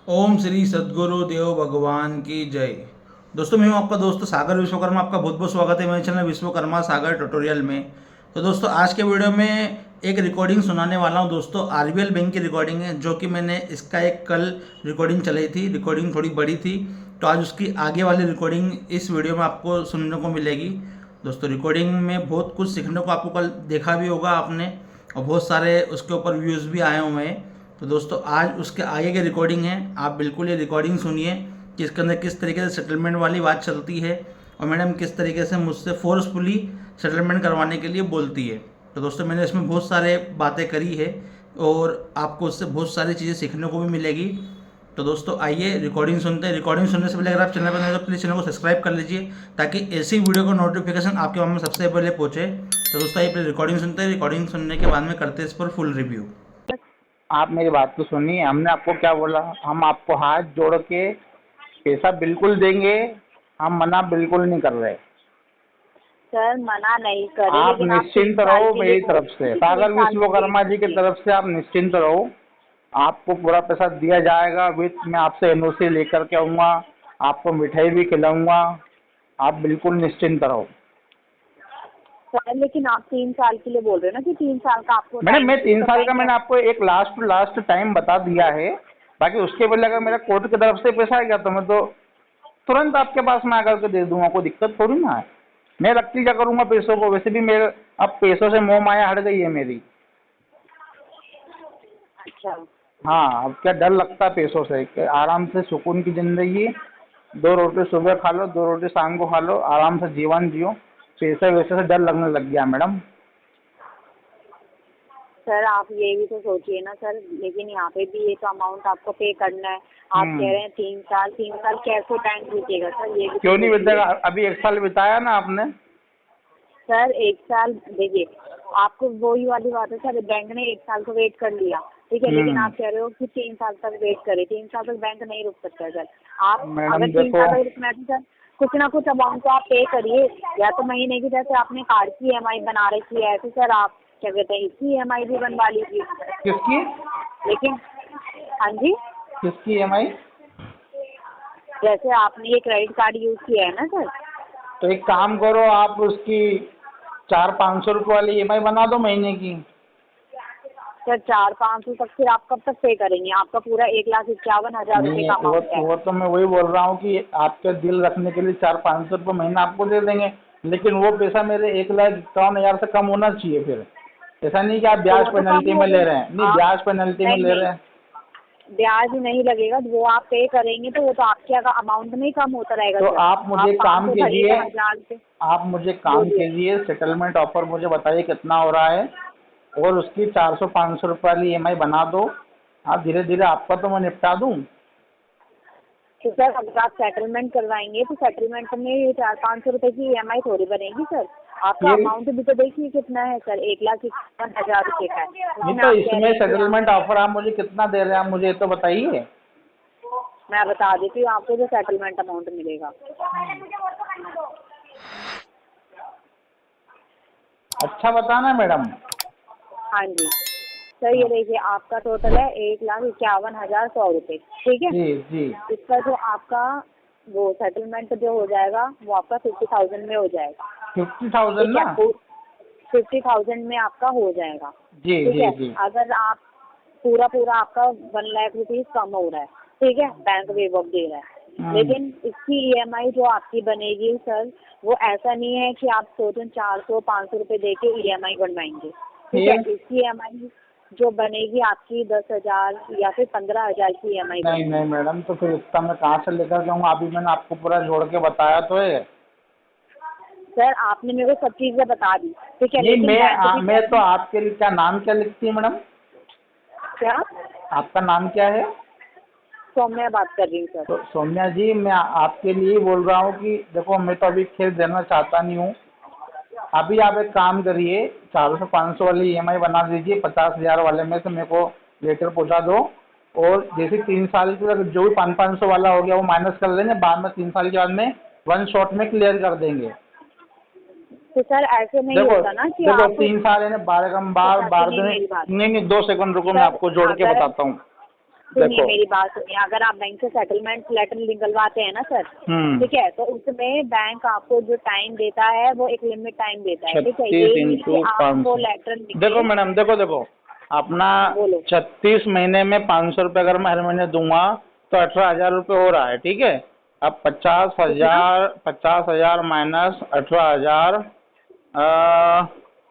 ओम श्री सद्गुरु देव भगवान की जय। दोस्तों मैं हूं आपका दोस्त सागर विश्वकर्मा। आपका बहुत बहुत स्वागत है मेरे चैनल विश्वकर्मा सागर ट्यूटोरियल में। तो दोस्तों आज के वीडियो में एक रिकॉर्डिंग सुनाने वाला हूं। दोस्तों आरबीएल बैंक की रिकॉर्डिंग है, जो कि मैंने इसका एक कल रिकॉर्डिंग चलाई थी। रिकॉर्डिंग थोड़ी बड़ी थी, तो आज उसकी आगे वाली रिकॉर्डिंग इस वीडियो में आपको सुनने को मिलेगी। दोस्तों रिकॉर्डिंग में बहुत कुछ सीखने को आपको कल देखा भी होगा आपने, और बहुत सारे उसके ऊपर व्यूज़ भी आए हुए हैं। तो दोस्तों आज उसके आगे की रिकॉर्डिंग है, आप बिल्कुल ये रिकॉर्डिंग सुनिए कि इसके अंदर किस तरीके से सेटलमेंट वाली बात चलती है और मैडम किस तरीके से मुझसे फोर्सफुली सेटलमेंट करवाने के लिए बोलती है। तो दोस्तों मैंने इसमें बहुत सारे बातें करी है और आपको उससे बहुत सारी चीज़ें सीखने को भी मिलेगी। तो दोस्तों आइए रिकॉर्डिंग सुनते हैं। रिकॉर्डिंग सुनने से पहले अगर आप चैनल पर नए हो तो प्लीज़ चैनल को सब्सक्राइब कर लीजिए, ताकि ऐसी वीडियो का नोटिफिकेशन आपके पास में सबसे पहले पहुँचे। तो दोस्तों आइए रिकॉर्डिंग सुनते हैं। रिकॉर्डिंग सुनने के बाद में करते हैं इस पर फुल रिव्यू। आप मेरी बात तो सुनिए। हमने आपको क्या बोला? हम आपको हाथ जोड़ के पैसा बिल्कुल देंगे। हम मना बिल्कुल नहीं कर रहे। सर मना नहीं करे, आप लेकिन आप तीन निश्चिंत साल रहो के लिए मेरी बोल तरफ रहे हैं से, कि तीन सागर साल के लिए विश्वकर्मा जी की कीजिए। तरफ से आप निश्चिंत रहो। आपको पूरा पैसा दिया जाएगा। विथ मैं आपसे एनओसी लेकर के आऊँगा, आपको मिठाई भी खिलाऊंगा। आप बिल्कुल निश्चिंत रहो। सर लेकिन आप 3 साल के लिए बोल रहे हैं ना कि 3 साल का आपको मैडम टाइम मैं चाहिए, तीन तो साल का बैंक मैंने आपको एक लास्ट टाइम बता दिया है। बाकी उसके पहले अगर मेरा कोर्ट की तरफ से पैसा आ गया तो मैं तो तुरंत आपके पास में आकर के दे दूंगा। कोई दिक्कत थोड़ी ना है। मैं रखती क्या करूंगा पैसों को? वैसे भी मेरे अब पैसों से मोह माया हट गई है मेरी। अच्छा। हाँ, अब क्या डर लगता है पैसों से? कि आराम से सुकून की जिंदगी, दो रोटी सुबह खा लो, दो रोटी शाम को खा लो, आराम से जीवन जियो। पैसे वैसे से डर लगने लग गया मैडम। सर आप ये भी तो सोचिए ना सर, लेकिन यहाँ पे भी ये तो अमाउंट आपको पे करना है। आप कह रहे हैं 3 साल, 3 साल कैसे टाइम बीतेगा सर, ये भी तो क्यों नहीं सोचिए। बीतेगा? अभी एक साल बिताया ना आपने। सर 1 साल देखिए, आपको वही वाली बात है सर, बैंक ने 1 साल तो वेट कर लिया, ठीक है, लेकिन आप कह रहे हो कि 3 साल तक वेट करे। 3 साल तक बैंक नहीं रुक सकता है सर। आप मैडम अगर तीन देखो, साल तक रुकना है तो सर कुछ ना कुछ अमाउंट तो आप पे करिए, या तो महीने की, जैसे आपने कार्ड की ईएमआई बना रखी है, तो सर आप क्या कहते हैं इसकी ईएमआई भी बनवा लीजिए। किसकी? लेकिन हाँ जी, किसकी ईएमआई? जैसे आपने ये क्रेडिट कार्ड यूज किया है ना सर। तो एक काम करो, आप उसकी 400-500 रुपये वाली ईएमआई बना दो महीने की। सर 400-500 तक फिर आप कब तक पे करेंगे? आपका पूरा 1,51,000 रुपये नहीं, का वो अमाउंट है। वो तो मैं वही बोल रहा हूँ कि आपके दिल रखने के लिए 400-500 रुपये महीना आपको दे देंगे। लेकिन वो पैसा मेरे 1,51,000 से कम होना चाहिए फिर। ऐसा नहीं कि आप तो ब्याज वो तो कम पेनल्टी हो में ले गई। रहे हैं। नहीं, आप ब्याज पेनल्टी में नहीं ले नहीं, रहे हैं। ब्याज नहीं लगेगा, वो आप पे करेंगे तो वो तो आपके अमाउंट में ही कम होता रहेगा तो सर। आप मुझे आप काम 500 कीजिए, भरिएगा 1,000 पे। आप मुझे काम बोलिए। कीजिए, सेटलमेंट ऑफर मुझे बताइए कितना हो रहा है, और उसकी 400-500 रुपये वाली ईएमआई बना दो। आप धीरे धीरे आपका तो मैं निपटा दूँ। तो सर अगर आप सेटलमेंट करवाएंगे तो सेटलमेंट में ये 400-500 रुपये की ईएमआई थोड़ी बनेगी सर। आपका ये अमाउंट भी तो देखिए कितना है सर, 1,51,000 रुपये का है। नहीं, उसमें तो आप कह रहे इसमें हैं कि सेटलमेंट ऑफर आप मुझे कितना दे रहे हैं? आप मुझे ये तो बताइए। मैं बता देती हूँ आपको जो सेटलमेंट अमाउंट मिलेगा। अच्छा बताना मैडम। हाँ जी सर, ये देखिए आपका टोटल है 1,51,100 रुपये, ठीक है। जी जी। इसका जो आपका वो सेटलमेंट जो हो जाएगा वो आपका 50,000 में हो जाएगा, 50,000 ठीक ना? है। 50,000 में आपका हो जाएगा, जी ठीक जी है। जी। अगर आप पूरा पूरा आपका 1,00,000 रुपीज़ कम हो रहा है, ठीक है, बैंक वेवअप दे रहा है, लेकिन इसकी ईएमआई जो आपकी बनेगी सर, वो ऐसा नहीं है कि आप सोचें 400-500 रुपये दे के ईएमआई बनवाएंगे, ठीक है। फिर? इसकी ईएमआई जो बनेगी आपकी 10,000 या फिर 15,000 की ईएमआई नहीं बनेगी। नहीं मैडम, तो फिर इतना मैं कहाँ से लेकर के आऊँगा? अभी मैंने आपको पूरा जोड़ के बताया तो है। सर आपने मेरे को सब चीज़ें बता दी, ठीक है, नहीं, लेकिन बैंक भी मैं तो आपके लिए क्या नाम क्या लिखती है मैडम? क्या? आपका नाम क्या है? सौम्या बात कर रही हूँ सर। तो सौम्या जी, मैं आपके लिए बोल रहा हूँ कि देखो, मैं तो अभी खेल देना चाहता नहीं हूँ। अभी आप एक काम करिए, 400-500 वाली ईएमआई बना दीजिए। 50,000 वाले में से मेरे को लेटर पहुँचा दो। और जैसे 3 साल की अगर जो भी 500-500 वाला हो गया वो माइनस कर लेंगे, बाद में 3 साल के बाद में वन शॉट में क्लियर कर देंगे। तो सर ऐसे नहीं देखो होता ना कि देखो, आप 3 साल है ना, 12 कम तो बार सर बार सुनिए दिन। मेरी बात। नहीं नहीं, 2 सेकंड रुको, मैं सर आपको जोड़ के अगर बताता हूँ। सुनिए देखो। मेरी बात सुनिए, अगर आप बैंक से सेटलमेंट लेटर निकलवाते हैं ना सर, ठीक है, तो उसमें बैंक आपको जो टाइम देता है वो एक लिमिट टाइम देता है, ठीक है। 36 ये नहीं इंटू कि आप 500। वो लेटर देखो मैडम, देखो अपना बोलो। 36 महीने में 500 रुपये अगर मैं हर महीने दूंगा तो 18,000 रुपये हो रहा है, ठीक है। अब 50,000 माइनस 18,000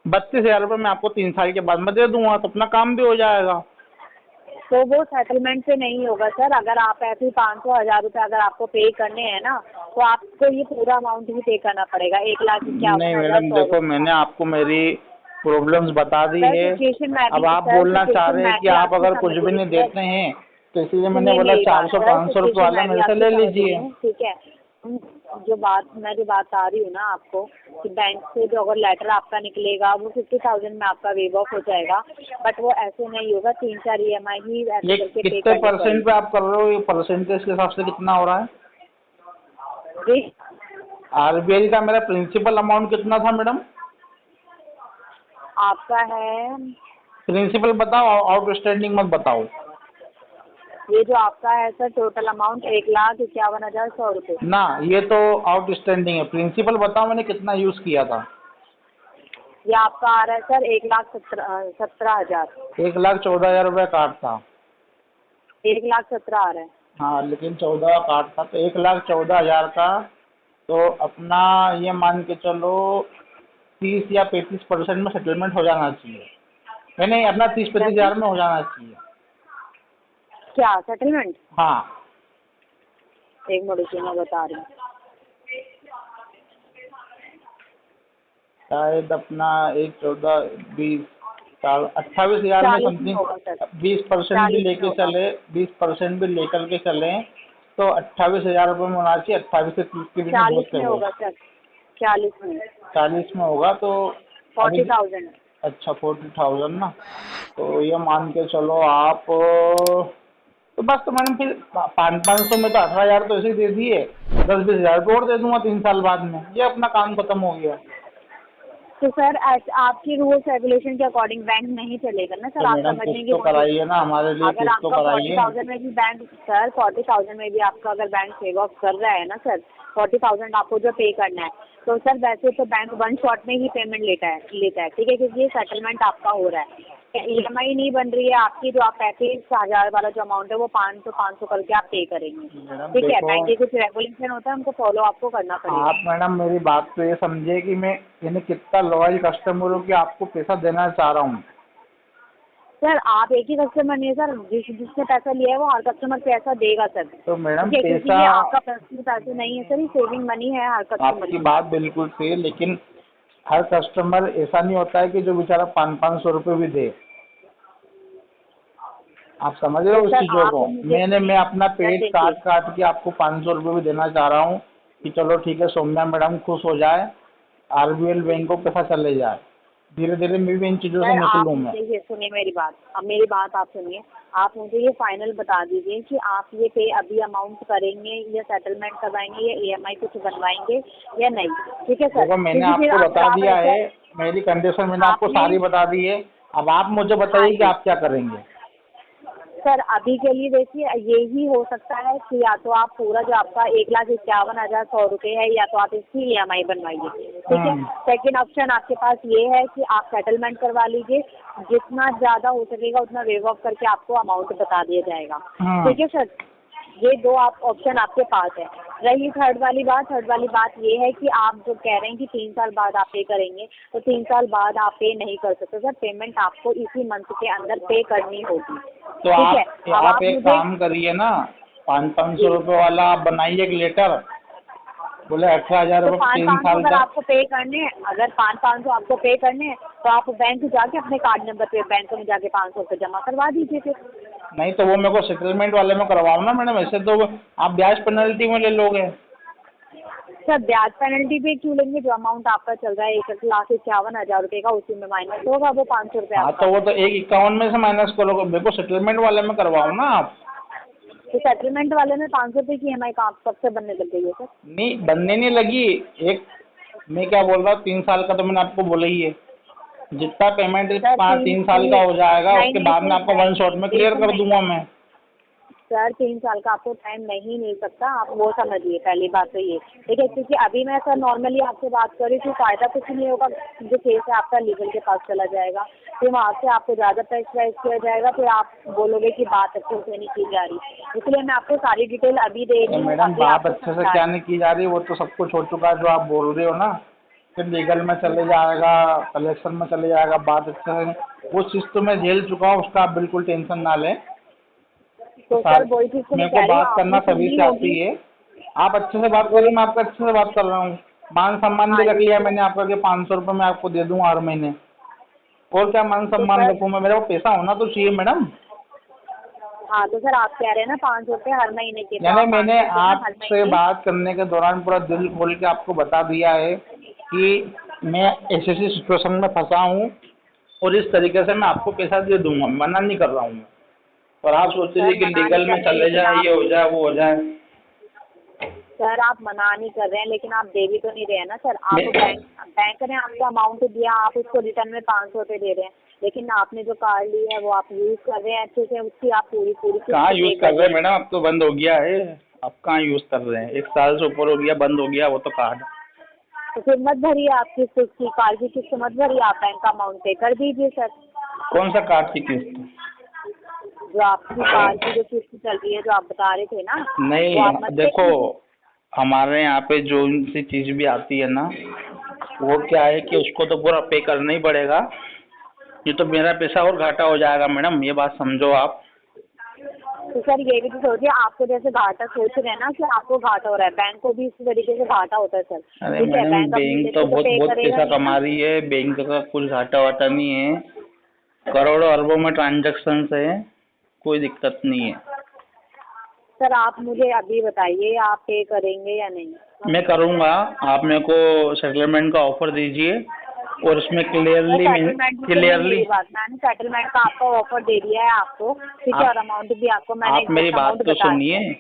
32,000 रुपये मैं आपको 3 साल के बाद मैं दे दूंगा, तो अपना काम भी हो जाएगा। तो वो सेटलमेंट से नहीं होगा सर, अगर आप ऐसे ही 500,000 रुपये अगर आपको पे करने हैं ना, तो आपको ये पूरा अमाउंट ही पे करना पड़ेगा, 1,51,000। नहीं मैडम, देखो मैंने आपको मेरी प्रॉब्लम्स बता दी है। अब आप बोलना चाह रहे हैं कि आप अगर कुछ भी नहीं देते हैं, तो इसलिए मैंने बोला 400-500 रुपये वाला मेरे से ले लीजिए। ठीक है, जो बात बता रही हूँ ना आपको कि बैंक से जो अगर लेटर आपका निकलेगा वो 50,000 में आपका वेव ऑफ हो जाएगा, बट वो ऐसे नहीं होगा, 3-4 EMI ही ऐसे ये करके पे कितने करनी % पे आप कर रहे हो? ये परसेंटेज के हिसाब से कितना हो रहा है? पड़ेगी। RBI का मेरा प्रिंसिपल अमाउंट कितना था मैडम? आपका है, प्रिंसिपल बताओ, आउटस्टैंडिंग मत बताओ। ये जो आपका है सर टोटल अमाउंट 1,51,100 रुपये। ना, ये तो आउटस्टैंडिंग है। प्रिंसिपल बताओ मैंने कितना यूज किया था? ये आपका आ रहा है सर 1,17,000। 1,14,000 रुपये काट था। 1,17,000 आ रहा है। हाँ, लेकिन 14 काट था, तो 1,14,000 का तो अपना ये मान के चलो 30 या 35% में सेटलमेंट हो जाना चाहिए। नहीं, अपना 30-35,000 में हो जाना चाहिए। क्या सेटलमेंट? हाँ, एक मिनट मैं बता रही हूँ। शायद अपना 1,14,20 28,000 में 40 समथिंग। होगा सर। 20% भी लेके होगा। चले, 20% भी लेकर के चले तो 28,000 रुपये में होना चाहिए। 28 से 30 के बीच में 40 बहुत में होगा। होगा सर, 40 में। 40 में होगा तो 40,000। अच्छा, 40,000 ना, तो ये मान के चलो आप, तो बस तो मैडम फिर 500 में तो 18,000 तो ऐसे ही दे दिए, 10-20,000 और दे दूंगा 3 साल बाद में, ये अपना काम खत्म हो गया। तो सर आपकी रूल्स रेगुलेशन के अकॉर्डिंग बैंक नहीं चलेगा ना सर, तो आप मैडम समझेंगे कुछ तो कराइए ना हमारे लिए, अगर कुछ तो आपका कराइए। 40,000 में भी बैंक सर 40,000 में भी आपका अगर बैंक सेव ऑफ कर रहा है ना सर, 40,000 आपको जो पे करना है, तो सर वैसे तो बैंक 1 शॉट में ही पेमेंट लेता है, ठीक है, क्योंकि ये सेटलमेंट आपका हो रहा है, EMI नहीं बन रही है आपकी, जो आप 35,000 वाला जो अमाउंट है वो 500 करके आप पे करेंगे, ठीक है। बैंक के कुछ रेगुलेशन होता है, उनको फॉलो आपको करना पड़ेगा। आप मैडम मेरी बात तो ये समझे कि मैं यानी कितना लॉयल कस्टमर हूँ कि आपको पैसा देना चाह रहा हूँ। सर आप एक ही कस्टमर नहीं है सर, जिसने पैसा लिया है वो हर कस्टमर पैसा देगा सर। तो मैडम क्योंकि पैसा, ये आपका पर्सनल पैसे नहीं है सर, ये सेविंग मनी है हर कस्टमर आपकी की। बात बिल्कुल सही है, लेकिन हर कस्टमर ऐसा नहीं होता है कि जो बेचारा 500-500 रुपये भी दे। आप समझ रहे हो उस सर, चीज़ों आप को? मुझे- मैं अपना पेट देखिए। काट के आपको 500 रुपये भी देना चाह रहा हूँ कि चलो ठीक है, सौम्या मैडम खुश हो जाए, RBL बैंक को पैसा चले जाए, धीरे धीरे मैं भी इन चीज़ों से सर आप निकलूँ मैं। मुझे ये सुनिए मेरी बात, अब मेरी बात आप सुनिए, आप मुझे ये फाइनल बता दीजिए कि आप ये पे अभी अमाउंट करेंगे या सेटलमेंट करवाएंगे या EMI कुछ बनवाएंगे या नहीं, ठीक है सर। देखो मैंने क्योंकि फिर आपको बता आप दिया ऐसा- है, मेरी कंडीशन मैंने आपको आपने- सारी बता दी है। अब आप मुझे बताइए कि आप क्या करेंगे। सर अभी के लिए देखिए ये ही हो सकता है कि या तो आप पूरा जो आपका 1,51,100 रुपये है, या तो आप इसकी EMI बनवाइए, ठीक है। सेकंड ऑप्शन आपके पास ये है कि आप सेटलमेंट करवा लीजिए, जितना ज़्यादा हो सकेगा उतना वेव ऑफ करके आपको अमाउंट बता दिया जाएगा, ठीक है सर। ये दो आप ऑप्शन आपके पास है। रही थर्ड वाली बात ये है कि आप जो कह रहे हैं कि 3 साल बाद आप पे करेंगे, तो 3 साल बाद आप पे नहीं कर सकते सर, पेमेंट आपको इसी मंथ के अंदर पे करनी होगी, तो ठीक है। अब आप एक मुझे- काम करिए ना, 500 रुपये वाला आप बनाइए एक लेटर, बोले 18,000 तो रुपये 3 500 साल अगर का। आपको पे करने हैं, अगर 500 आपको पे करने हैं, तो आप बैंक जाके अपने कार्ड नंबर पे बैंक में जाके 500 रुपये जमा करवा दीजिए फिर। नहीं तो वो मेरे को सेटलमेंट वाले में करवाओ ना मैडम, ऐसे तो आप ब्याज पेनल्टी में ले लोगे। सर ब्याज पेनल्टी पे क्यों लेंगे, जो अमाउंट आपका चल रहा है 1,51,000 रुपये का, उसी में माइनस होगा वो 500 रुपये हाँ, आपका। तो वो तो 1,51 में से माइनस करोगे, मेरे को सेटलमेंट वाले में करवाओ ना आप। तो सेटलमेंट वाले में 500 रुपये की EMI कब से बनने लग गई है सर? नहीं, बनने नहीं लगी। एक मैं क्या बोल रहा हूँ, 3 साल का तो मैंने आपको बोला ही है, जितना पेमेंट सर, 3 साल का हो जाएगा नहीं, उसके नहीं, बाद में आपको 1 शॉट में क्लियर कर दूंगा मैं। सर 3 साल का आपको टाइम नहीं मिल सकता, आप वो समझिए पहली बात तो ये, ठीक है। क्योंकि अभी मैं सर नॉर्मली आपसे बात कर रही थी, फायदा कुछ नहीं होगा, जो केस है आपका लीगल के पास चला जाएगा, फिर वहाँ से आपको ज़्यादा प्रेशराइज किया जाएगा, फिर आप बोलोगे कि बात अच्छे से नहीं की जा रही। इसलिए मैं आपको सारी डिटेल अभी दे रही हूँ। मैडम बात अच्छे से क्या नहीं की जा रही, वो तो सब कुछ हो चुका है जो आप बोल रहे हो ना, फिर लीगल में चले जाएगा, कलेक्शन में चले जाएगा, बात अच्छे से वो चीज़ तो मैं झेल चुका हूँ, उसका आप बिल्कुल टेंशन ना लें। तो सर वही चीज़ तो मैं मेरे कह को रही हूँ, बात करना आपने सभी सुनी से आती होगी। है, आप अच्छे से बात करिए, मैं आपका अच्छे से बात कर रहा हूँ। मान सम्मान भी रख लिया मैंने आपका कि 500 रुपये मैं आपको दे दूँ हर महीने, और क्या मान सम्मान सर- रखूँ मैं, मेरे को पैसा होना तो चाहिए मैडम। हाँ तो सर आप कह रहे हैं ना 500 रुपये हर महीने के, तो यानी आप मैंने 500 रुपये ना हर आपसे महीने। बात करने के दौरान पूरा दिल खोल के आपको बता दिया है कि मैं ऐसी ऐसी सिचुएशन में फंसा हूँ और इस तरीके से मैं आपको पैसा दे दूंगा, मना नहीं कर रहा हूँ मैं। और आप सोच रही कि मना लीगल नहीं में कर रहे, चले लेकिन जाए, आप- ये हो जाए, वो हो जाए। सर आप मना नहीं कर रहे हैं, लेकिन आप दे भी तो नहीं रहे हैं ना सर। आप मैं- बैंक ने आपको अमाउंट दिया, आप उसको रिटर्न में 500 रुपये दे रहे हैं, लेकिन आपने जो कार्ड लिया है वो आप यूज़ कर रहे हैं अच्छे से, उसकी आप पूरी किस्त कहाँ पे यूज़ कर रहे हैं हैं। मैडम, अब तो बंद हो गया है। अब कहाँ यूज़ कर रहे हैं, 1 साल से ऊपर हो गया, बंद हो गया वो तो कार्ड। तो फिर मत भरिए आप किस्त, उसकी कार्ड की किस्त मत भरिए, आप बैंक का अमाउंट पे कर दीजिए सर। कौन सा कार्ड की किस्त? जो आपकी कार की जो किस्त चल रही है, जो आप बता रहे थे ना, वो आप नहीं मत देखो, कीजिए। हमारे यहाँ पे जो सी चीज़ भी आती है ना, वो क्या है कि उसको तो पूरा पे करना ही पड़ेगा। ये तो मेरा पैसा और घाटा हो जाएगा मैडम, ये बात समझो आप। तो सर ये भी तो सोचिए, आपको जैसे घाटा सोच रहे हैं ना कि आपको घाटा हो रहा है, बैंक को भी इसी तरीके से घाटा होता है सर। अरे ठीक है, मैडम बैंक अपनी बैंक जगह तो बहुत पे बहुत करेगा पैसा नहीं कमा ना। रही है, बैंक का कुछ घाटा वाटा नहीं है, करोड़ों अरबों में ट्रांजैक्शन है, कोई दिक्कत नहीं है। सर आप मुझे अभी बताइए, आप पे करेंगे या नहीं? मैं करूँगा, आप मेरे को सेटलमेंट का ऑफर दीजिए और उसमें क्लियरली मेरी बात, मैंने सेटलमेंट का आपको ऑफर दे दिया है आपको, ठीक है, और अमाउंट भी आपको मैंने आप मेरी बात अमाउंट तो बता सुनिए,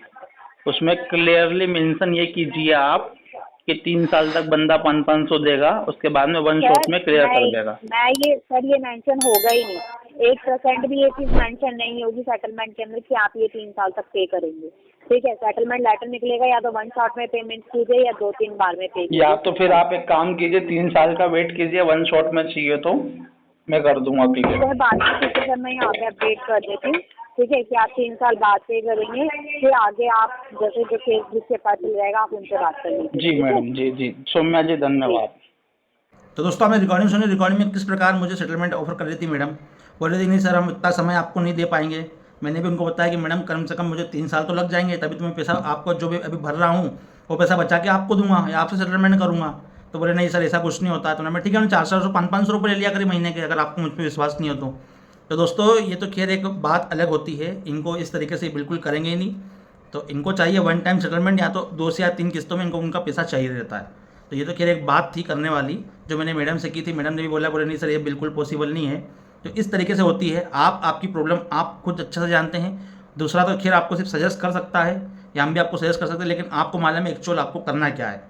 उसमें क्लियरली मेंशन ये कीजिए आप कि 3 साल तक बंदा 500 देगा, उसके बाद में वन शॉट में क्लियर कर देगा। मैं ये सर ये मेंशन होगा ही नहीं, 1% भी ये चीज़ मेंशन नहीं होगी सेटलमेंट के अंदर कि आप ये 3 साल तक पे करेंगे। ठीक है, सेटलमेंट लेटर निकलेगा, या तो वन शॉट में पेमेंट कीजिए या 2-3 बार में पे कीजिए। या तो फिर आप एक काम कीजिए, 3 साल का वेट कीजिए, वन शॉट में चाहिए तो मैं कर दूंगा क्लियर। सर बात की सर मैं यहाँ पे अपडेट कर देती हूँ, ठीक है, कि आप 3 साल बाद पे करेंगे, फिर आगे आप जैसे जो केस जिसके पास चल जाएगा आप उनसे बात कर लीजिए। जी मैडम, जी जी सौम्या जी, धन्यवाद। तो दोस्तों आपने रिकॉर्डिंग सुनी, रिकॉर्डिंग में किस प्रकार मुझे सेटलमेंट ऑफर कर रही थी मैडम। बोल रही थी नहीं सर हम इतना समय आपको नहीं दे पाएंगे। मैंने भी उनको बताया कि मैडम कम से कम मुझे 3 साल तो लग जाएंगे, तभी तो मैं पैसा आपको जो भी अभी भर रहा हूँ वो पैसा बचा के आपको दूंगा या आपसे सेटलमेंट करूँगा। तो बोले नहीं सर ऐसा कुछ नहीं होता है। तो मैं ठीक है, मैं 400 500 रुपये ले लिया करी महीने के, अगर आपको मुझ पर विश्वास नहीं हो तो दोस्तों ये तो खैर एक बात अलग होती है, इनको इस तरीके से बिल्कुल करेंगे ही नहीं। तो इनको चाहिए वन टाइम सेटलमेंट, या तो 2 से या 3 किस्तों में इनको उनका पैसा चाहिए रहता है। तो ये तो खैर एक बात थी करने वाली जो मैंने मैडम से की थी। मैडम ने भी बोले नहीं सर ये बिल्कुल पॉसिबल नहीं है। तो इस तरीके से होती है, आप आपकी प्रॉब्लम आप खुद अच्छे से जानते हैं। दूसरा तो खैर आपको सिर्फ सजेस्ट कर सकता है या हम भी आपको सजेस्ट कर सकते हैं, लेकिन आपको मालूम है एक्चुअल आपको करना क्या है।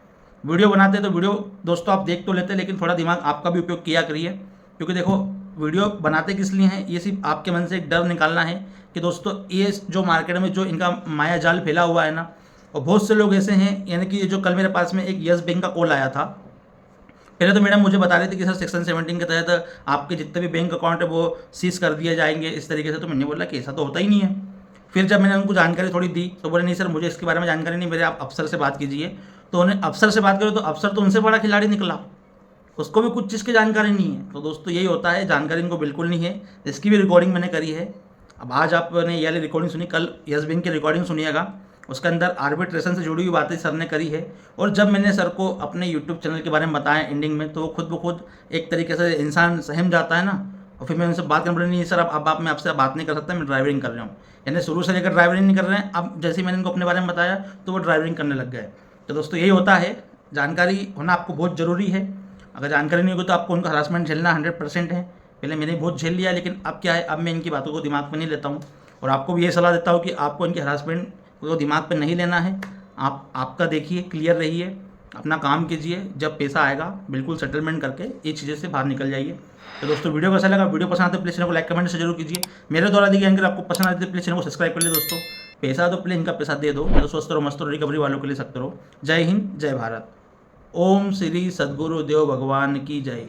वीडियो बनाते हैं तो वीडियो दोस्तों आप देख तो लेते हैं, लेकिन थोड़ा दिमाग आपका भी उपयोग किया करिए। क्योंकि देखो वीडियो बनाते किस लिए हैं, ये सिर्फ आपके मन से एक डर निकालना है कि दोस्तों ये जो मार्केट में जो इनका माया जाल फैला हुआ है ना, और बहुत से लोग ऐसे हैं, यानी कि जो कल मेरे पास में एक यस बैंक का कॉल आया था। पहले तो मैडम मुझे बता रही थी कि सर सेक्शन 17 के तहत आपके जितने भी बैंक अकाउंट है वो सीज कर दिए जाएंगे इस तरीके से। तो मैंने बोला कि ऐसा तो होता ही नहीं है। फिर जब मैंने उनको जानकारी थोड़ी दी तो बोले नहीं सर मुझे इसके बारे में जानकारी नहीं, मेरे आप अफसर से बात कीजिए। तो उन्हें अफसर से बात करो तो अफसर तो उनसे बड़ा खिलाड़ी निकला, उसको भी कुछ चीज़ की जानकारी नहीं है। तो दोस्तों यही होता है, जानकारी इनको बिल्कुल नहीं है। इसकी भी रिकॉर्डिंग मैंने करी है। अब आज आपने ये वाली रिकॉर्डिंग सुनी, कल यस बैंक की रिकॉर्डिंग सुनिएगा, उसके अंदर आर्बिट्रेशन से जुड़ी हुई बातें सर ने करी है। और जब मैंने सर को अपने यूट्यूब चैनल के बारे में बताया एंडिंग में, तो वो खुद ब खुद एक तरीके से इंसान सहम जाता है ना। और फिर मैं उनसे बात करने नहीं सर अब आप मैं आपसे बात नहीं कर सकता, मैं ड्राइविंग कर रहा हूँ। यानी शुरू से लेकर ड्राइविंग नहीं कर रहे हैं, अब जैसे ही मैंने इनको अपने बारे में बताया तो वो ड्राइविंग करने लग गए। तो दोस्तों यही होता है, जानकारी होना आपको बहुत ज़रूरी है। अगर जानकारी नहीं होगी तो आपको उनका हरासमेंट झेलना 100% है। पहले मैंने बहुत झेल लिया, लेकिन अब क्या है, अब मैं इनकी बातों को दिमाग में नहीं लेता हूँ। और आपको भी ये सलाह देता हूँ कि आपको इनकी हरासमेंट को दिमाग पे नहीं लेना है। आप आपका देखिए, क्लियर रहिए, अपना काम कीजिए। जब पैसा आएगा बिल्कुल सेटलमेंट करके ये चीज़ें से बाहर निकल जाइए। तो दोस्तों वीडियो कैसा लगा, वीडियो पसंद आते प्लीज़ चैनल को लाइक कमेंट से जरूर कीजिए। मेरे द्वारा दी गई जानकारी आपको पसंद आती है प्लीज़ चैनल को सब्सक्राइब कर लीजिए दोस्तों। पैसा तो प्लेन का पैसा दे दो, तो स्वस्थ रहो, मस्त रहो, रिकवरी वालों के लिए सख्त रहो। जय हिंद, जय भारत। ओम श्री सद्गुरु देव भगवान की जय।